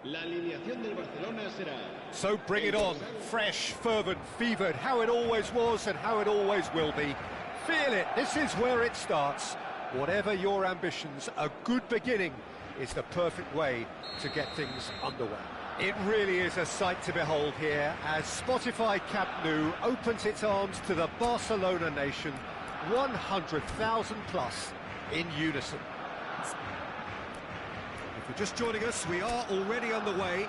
La alineación del Barcelona será... So bring it on, fresh, fervent, fevered, how it always was and how it always will be. Feel it, this is where it starts. Whatever your ambitions, a good beginning is the perfect way to get things underway. It really is a sight to behold here as Spotify Camp Nou opens its arms to the Barcelona nation, 100,000 plus in unison. If you're just joining us, we are already underway.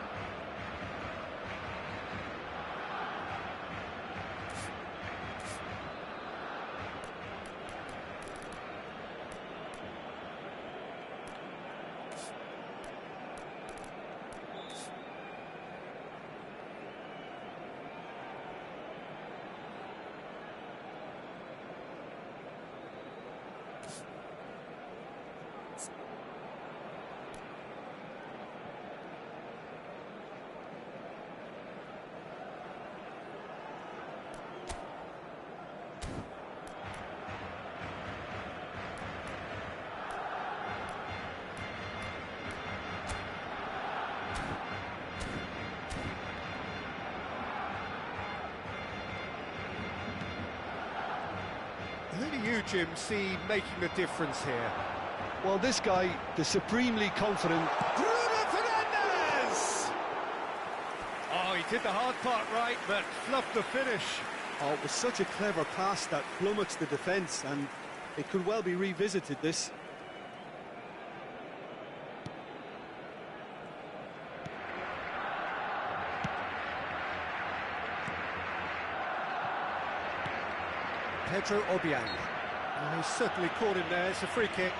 Who do you, Jim, see making the difference here? Well, this guy, the supremely confident... Bruno Fernandes! Oh, he did the hard part right, but fluffed the finish. Oh, it was such a clever pass that flummoxed the defence, and it could well be revisited, this. Pedro Obiang. Oh, he's certainly caught him there. It's a free kick.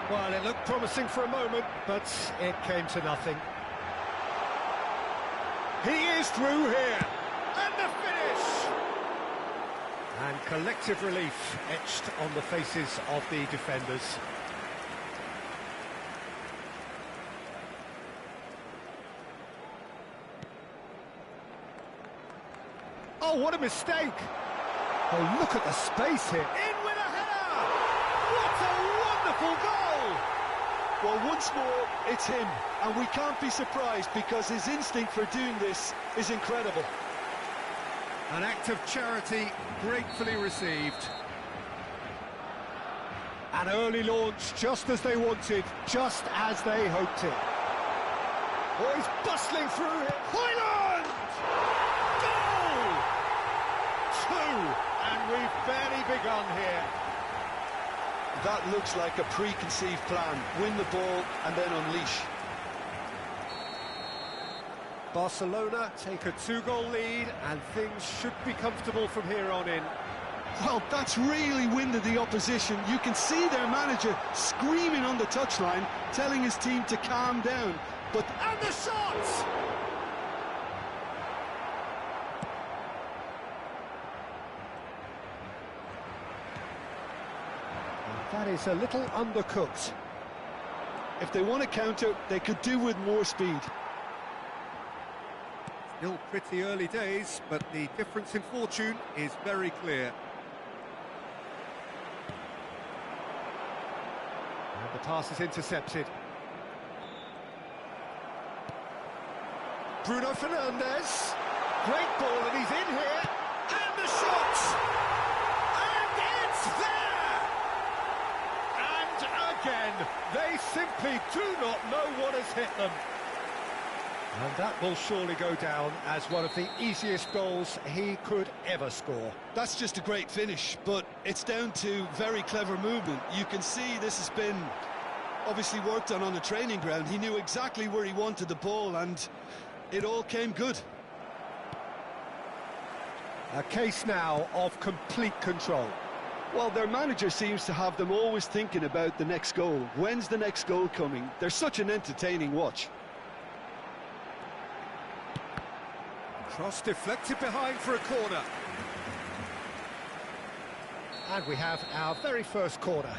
Well, it looked promising for a moment, but it came to nothing. He is through here. And the finish! And collective relief etched on the faces of the defenders. Oh, what a mistake! Oh, look at the space here. In with a header! What a wonderful goal! Well, once more, it's him, and we can't be surprised because his instinct for doing this is incredible. An act of charity gratefully received. An early launch just as they wanted, just as they hoped it. Oh, he's bustling through here. Højlund! Goal! 2, and we've barely begun here. That looks like a preconceived plan. Win the ball and then unleash. Barcelona take a 2-goal lead and things should be comfortable from here on in. Well, that's really winded the opposition. You can see their manager screaming on the touchline, telling his team to calm down. And the shots! That is a little undercooked. If they want to counter, they could do with more speed. Still pretty early days, but the difference in fortune is very clear. And the pass is intercepted. Bruno Fernandes. Great ball, and he's in here. And the shot! And it's there! And again, they simply do not know what has hit them. And that will surely go down as one of the easiest goals he could ever score. That's just a great finish, but it's down to very clever movement. You can see this has been obviously worked on the training ground. He knew exactly where he wanted the ball, and it all came good. A case now of complete control. Well, their manager seems to have them always thinking about the next goal. When's the next goal coming? They're such an entertaining watch. Cross deflected behind for a corner. And we have our very first corner.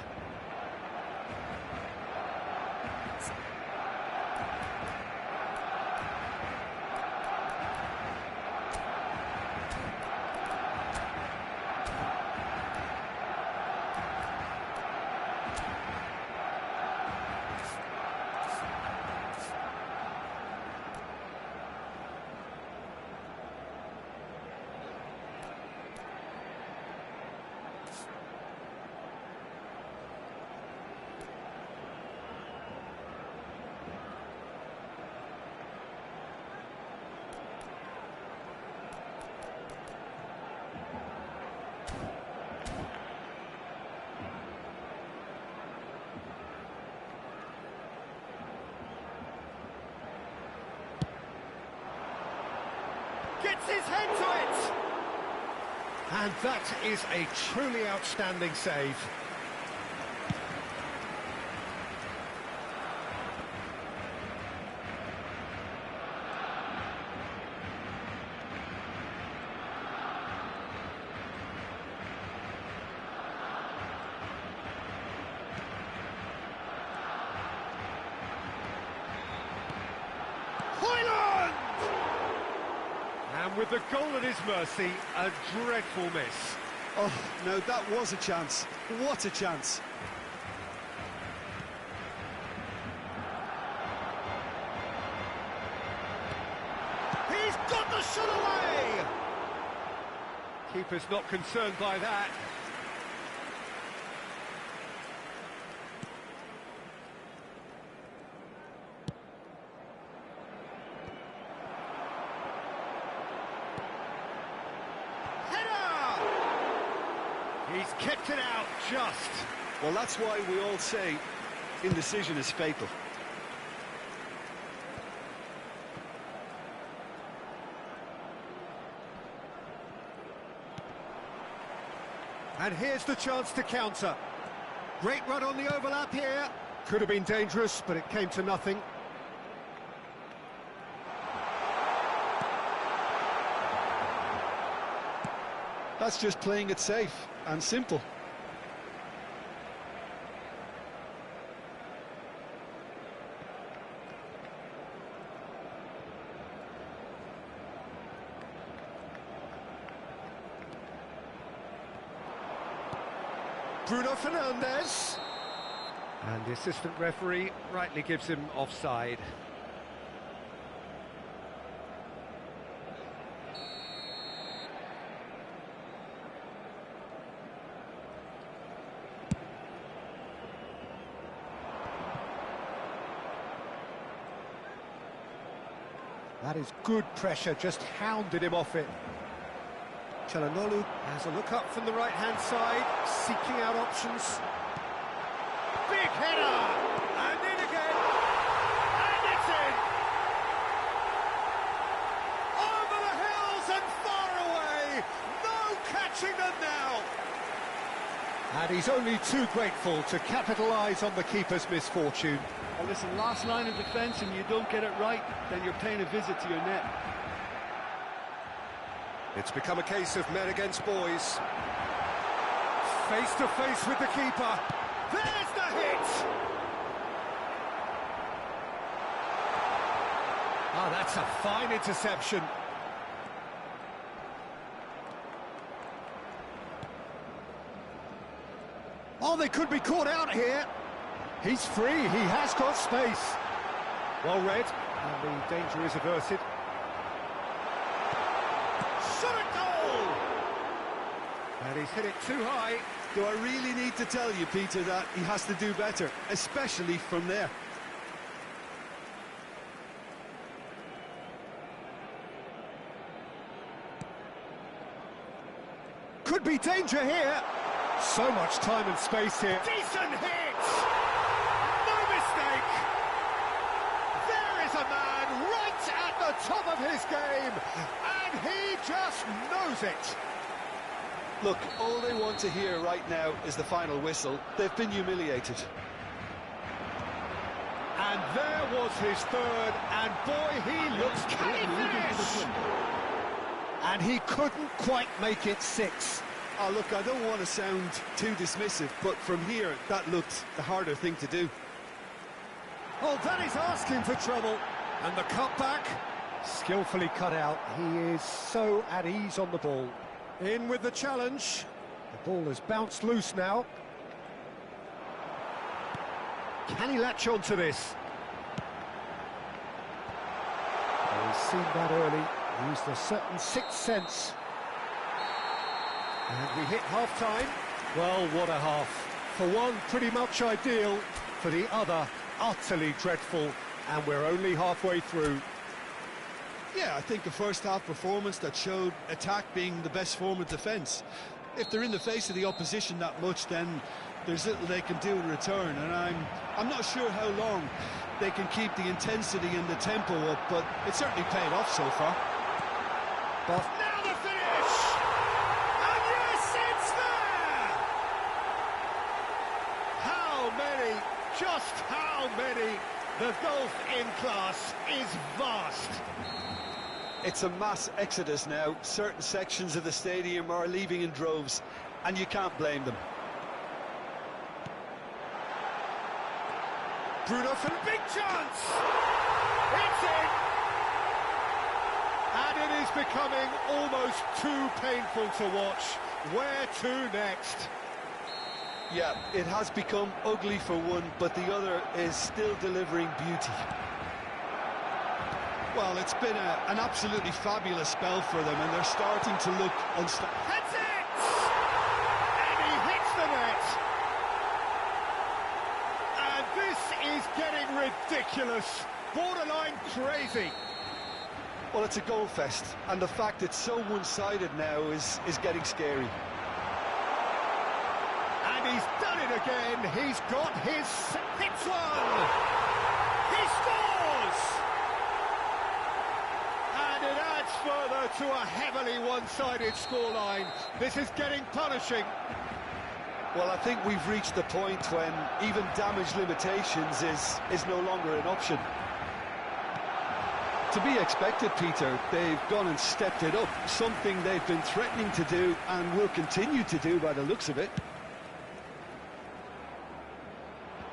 Gets his head to it! And that is a truly outstanding save. And with the goal at his mercy, a dreadful miss. Oh, no, that was a chance. What a chance. He's got the shot away! Keeper's not concerned by that. He's kept it out just. Well, that's why we all say indecision is fatal. And here's the chance to counter. Great run on the overlap here. Could have been dangerous, but it came to nothing. That's just playing it safe and simple. Bruno Fernandes. And the assistant referee rightly gives him offside. That is good pressure, just hounded him off it. Çalhanoğlu has a look up from the right-hand side, seeking out options. Big header! And in again! And it's in! Over the hills and far away! No catching them now! And he's only too grateful to capitalise on the keeper's misfortune. Well, listen, last line of defence and you don't get it right, then you're paying a visit to your net. It's become a case of men against boys. Face to face with the keeper. There's the hit! Ah, that's a fine interception. Oh, they could be caught out here. He's free, he has got space. Well read, and the danger is averted. Shot at goal! And he's hit it too high. Do I really need to tell you, Peter, that he has to do better, especially from there? Could be danger here. So much time and space here. Decent hit! No mistake! There is a man right at the top of his game, and he just knows it. Look, all they want to hear right now is the final whistle. They've been humiliated. And there was his third, and boy, he looks... Can he finish? And he couldn't quite make it 6. Oh, look, I don't want to sound too dismissive, but from here, that looked the harder thing to do. Oh, that is asking for trouble. And the cutback, skillfully cut out. He is so at ease on the ball. In with the challenge. The ball has bounced loose now. Can he latch on to this? Oh, he's seen that early, used a certain sixth sense. And we hit half-time. Well, what a half. For one, pretty much ideal. For the other, utterly dreadful. And we're only halfway through. Yeah, I think a first-half performance that showed attack being the best form of defence. If they're in the face of the opposition that much, then there's little they can do in return. And I'm not sure how long they can keep the intensity and the tempo up, but it certainly paid off so far. But now the finish! And yes, it's there! How many, just how many? The gulf in class is vast. It's a mass exodus now. Certain sections of the stadium are leaving in droves, and you can't blame them. Bruno for the big chance! It's in! And it is becoming almost too painful to watch. Where to next? Yeah, it has become ugly for one, but the other is still delivering beauty. Well, it's been an absolutely fabulous spell for them, and they're starting to look unstoppable. That's it! And he hits the net! And this is getting ridiculous, borderline crazy. Well, it's a goal fest, and the fact it's so one-sided now is getting scary. And he's done it again. He's got his hits one. He scores. And it adds further to a heavily one-sided scoreline. This is getting punishing. Well, I think we've reached the point when even damage limitations is no longer an option. To be expected, Peter. They've gone and stepped it up, something they've been threatening to do and will continue to do by the looks of it.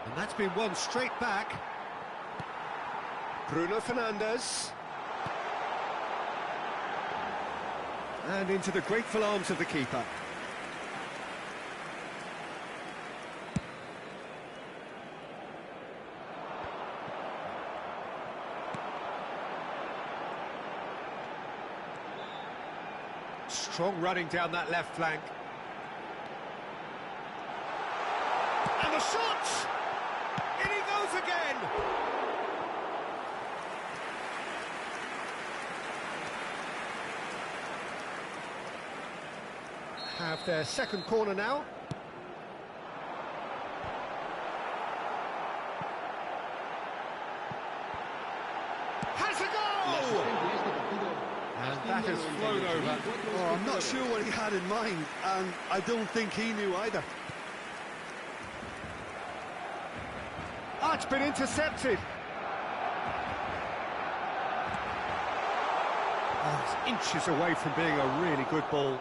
And that's been won straight back. Bruno Fernandes. And into the grateful arms of the keeper. Strong running down that left flank. And the shot! In he goes again! Have their second corner now. Has a goal! And that has flown over. Oh, I'm not sure what he had in mind, and I don't think he knew either. Oh, it's been intercepted. Oh, it's inches away from being a really good ball.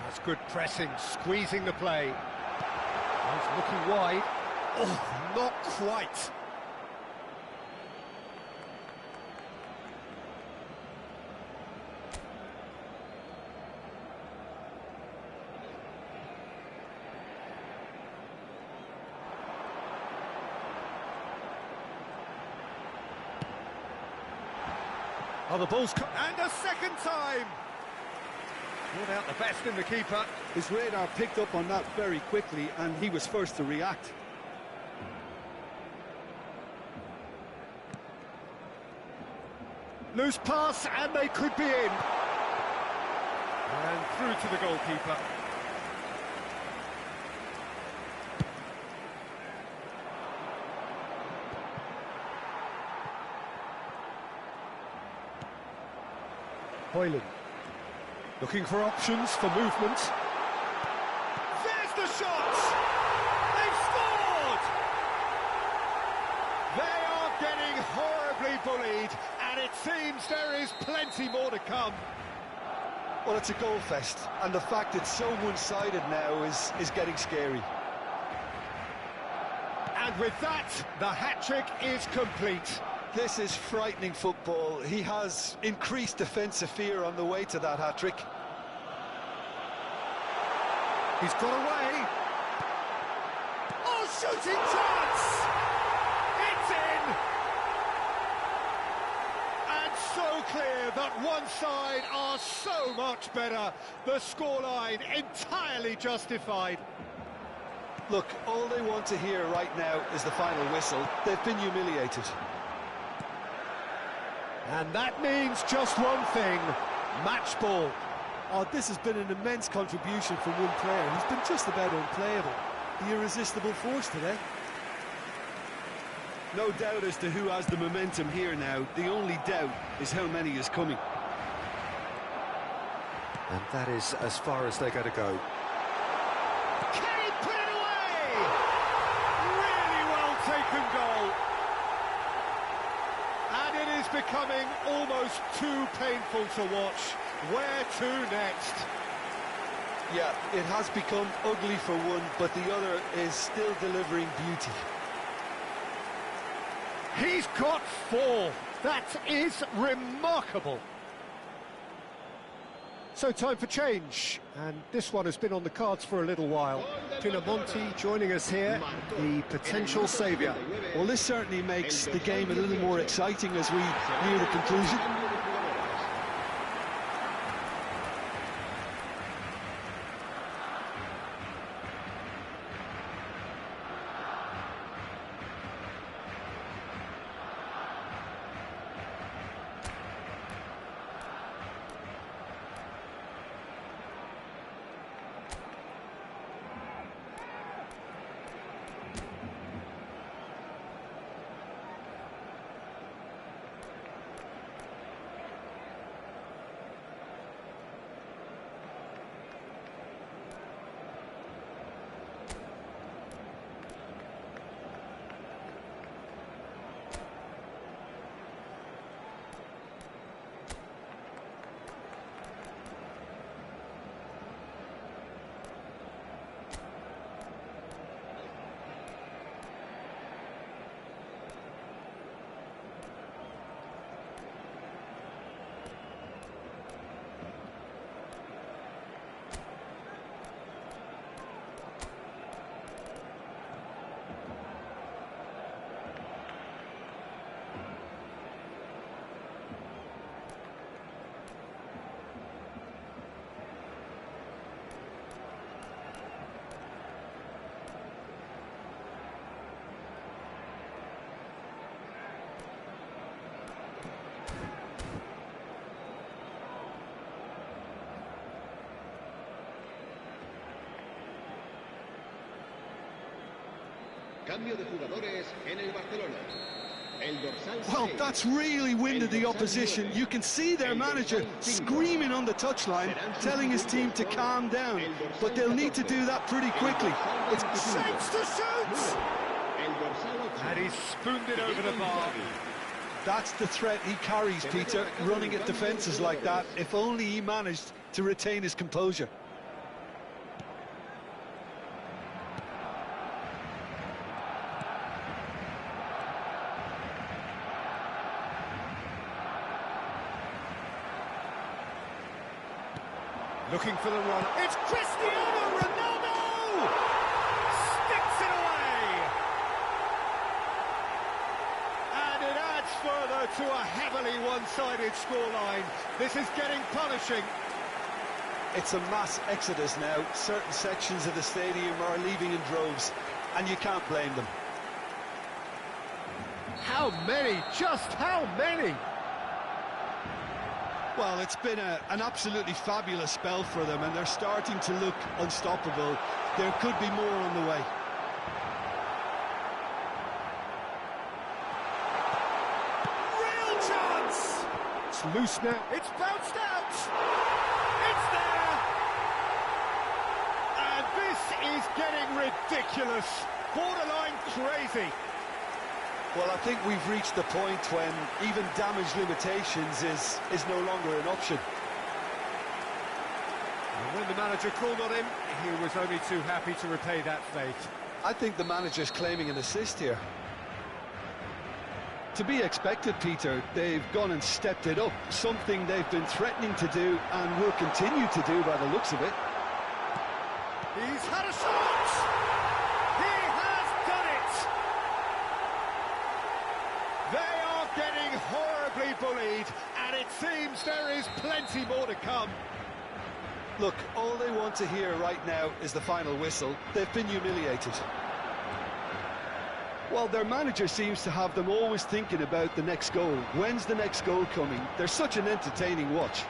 That's good pressing, squeezing the play. He's looking wide. Oh, not quite. Oh, the ball's and a second time! Brought out the best in the keeper. His radar picked up on that very quickly, and he was first to react. Loose pass, and they could be in. And through to the goalkeeper. Højlund. Looking for options for movement. There's the shot! They've scored! They are getting horribly bullied, and it seems there is plenty more to come. Well, it's a goal fest, and the fact it's so one-sided now is getting scary. And with that, the hat-trick is complete. This is frightening football. He has increased defensive fear on the way to that hat-trick. He's got away. Oh, shooting chance! It's in! And so clear that one side are so much better. The scoreline entirely justified. Look, all they want to hear right now is the final whistle. They've been humiliated. And that means just one thing, match ball. Oh, this has been an immense contribution from one player. He's been just about unplayable. The irresistible force today. No doubt as to who has the momentum here now. The only doubt is how many is coming. And that is as far as they're going to go. Can he put it away? Really well taken goal. And it is becoming almost too painful to watch. Where to next? Yeah, it has become ugly for one, but the other is still delivering beauty. He's got 4. That is remarkable. So time for change, and this one has been on the cards for a little while. Pinamonti joining us here, the potential saviour. Well, this certainly makes the game a little more exciting as we near the conclusion. Cambio de jugadores en el Barcelona. El dorsal Well, that's really winded the opposition. You can see their manager screaming on the touchline, telling his team to calm down. But they'll need to do that pretty quickly. It's Shapes to shoot! And he's spooned it over the bar. That's the threat he carries, Peter, running at defences like that. If only he managed to retain his composure. Looking for the run. It's Cristiano Ronaldo! Sticks it away! And it adds further to a heavily one-sided scoreline. This is getting punishing. It's a mass exodus now. Certain sections of the stadium are leaving in droves, and you can't blame them. How many? Just how many? Well, it's been an absolutely fabulous spell for them, and they're starting to look unstoppable. There could be more on the way. Real chance! It's loose now. It's bounced out! It's there! And this is getting ridiculous. Borderline crazy. Well, I think we've reached the point when even damage limitations is no longer an option. And when the manager called on him, he was only too happy to repay that fate. I think the manager's claiming an assist here. To be expected, Peter. They've gone and stepped it up, something they've been threatening to do and will continue to do by the looks of it. He's had a shot! He has done it! They are getting horribly bullied, and it seems there is plenty more to come. Look, all they want to hear right now is the final whistle. They've been humiliated. Well, their manager seems to have them always thinking about the next goal. When's the next goal coming? They're such an entertaining watch.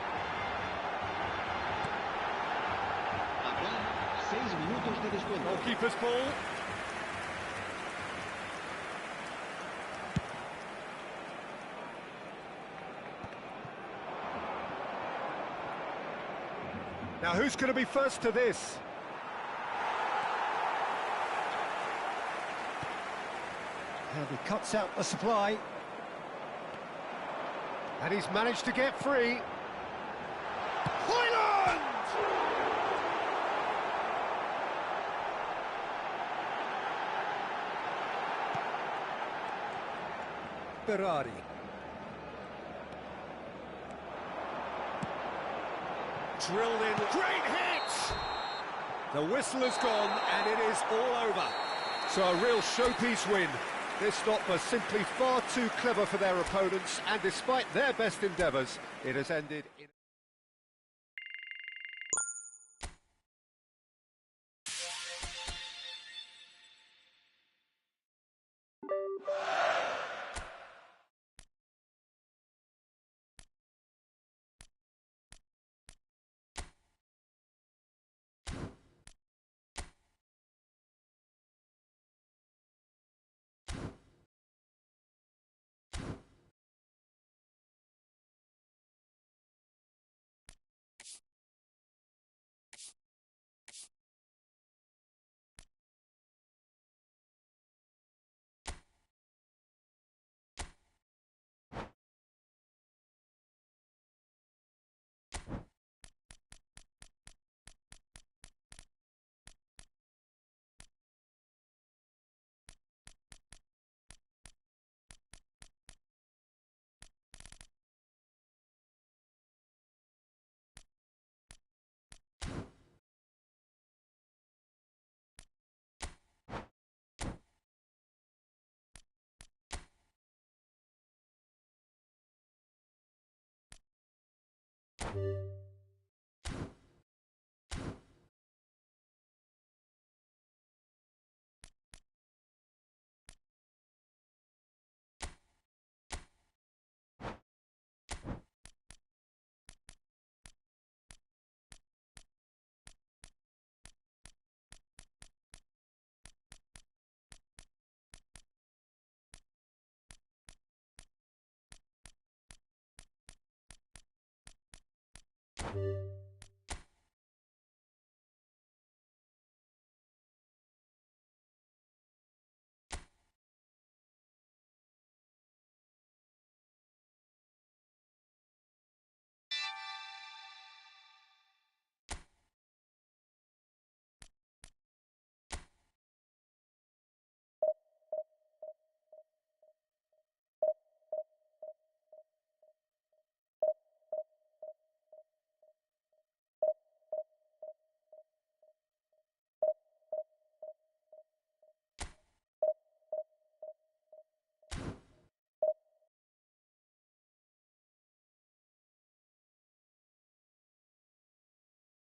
Goalkeeper's ball. Now, who's going to be first to this? And he cuts out the supply. And he's managed to get free. Højlund! Berardi. Drilled in. Great hit! The whistle has gone and it is all over. So a real showpiece win. This stop was simply far too clever for their opponents, and despite their best endeavours, it has ended in...